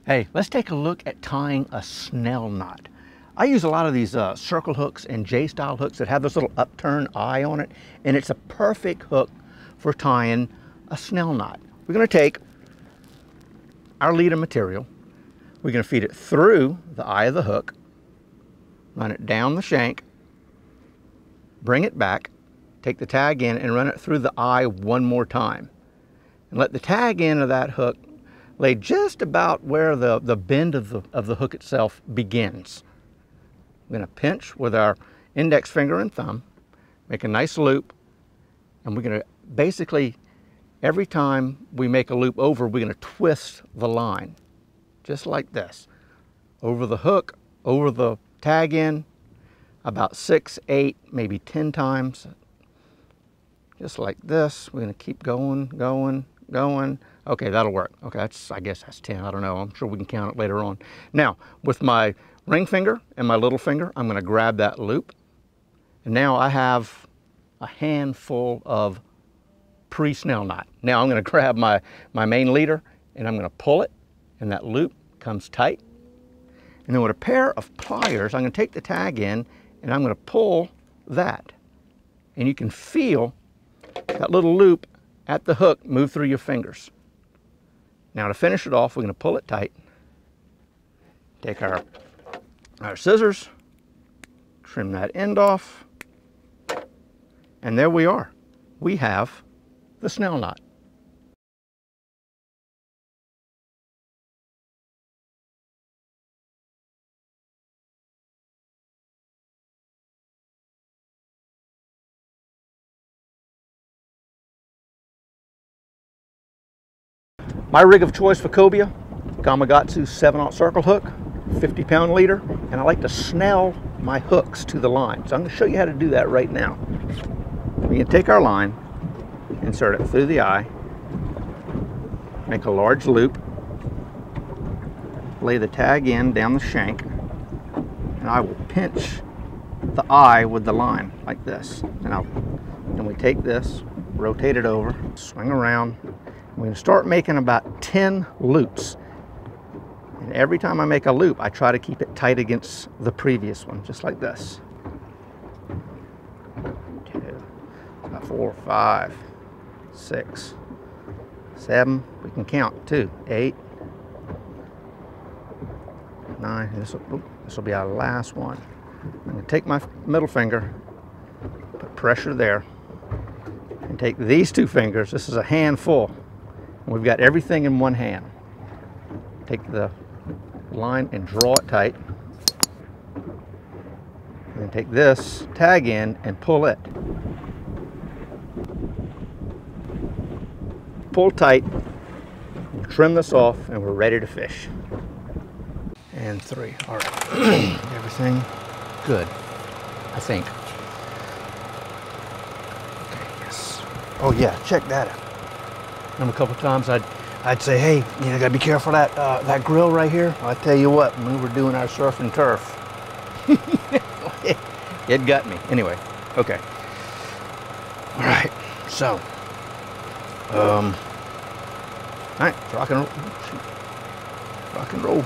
Hey, let's take a look at tying a Snell knot. I use a lot of these circle hooks and J-style hooks that have this little upturned eye on it, and it's a perfect hook for tying a Snell knot. We're going to take our leader material, we're going to feed it through the eye of the hook, run it down the shank, bring it back, take the tag in and run it through the eye one more time. And let the tag end of that hook lay just about where the bend of the hook itself begins. We're going to pinch with our index finger and thumb, make a nice loop, and we're going to basically, every time we make a loop over, we're going to twist the line, just like this. Over the hook, over the tag end, about 6, 8, maybe 10 times, just like this. We're going to keep going, going, going. Okay, that'll work. Okay, I guess that's 10. I don't know. I'm sure we can count it later on. Now, with my ring finger and my little finger, I'm going to grab that loop. And now I have a handful of pre-Snell knot. Now I'm going to grab my main leader and I'm going to pull it, and that loop comes tight. And then with a pair of pliers, I'm going to take the tag in and I'm going to pull that. And you can feel that little loop at the hook move through your fingers. Now to finish it off, we're going to pull it tight. Take our scissors, trim that end off, and there we are. We have the Snell knot. My rig of choice for cobia, Gamakatsu 7/0 circle hook, 50-pound leader, and I like to snell my hooks to the line. So I'm going to show you how to do that right now. We can take our line, insert it through the eye, make a large loop, lay the tag in down the shank, and I will pinch the eye with the line like this. And we take this, rotate it over, swing around. We're going to start making about 10 loops. And every time I make a loop, I try to keep it tight against the previous one, just like this. 2, 4, 5, 6, 7. We can count 2, 8, 9. This will be our last one. I'm going to take my middle finger, put pressure there, and take these 2 fingers. This is a handful. We've got everything in one hand. Take the line and draw it tight. And then take this tag in and pull it. Pull tight, trim this off, and we're ready to fish. And 3. All right. Everything good, I think. Okay, yes. Oh yeah, check that out. And a couple of times I'd say, hey, you know, gotta be careful of that grill right here. I'll tell you what, when we were doing our surf and turf, it got me. Anyway, okay. All right, so, all right, rock and roll. Rock and roll.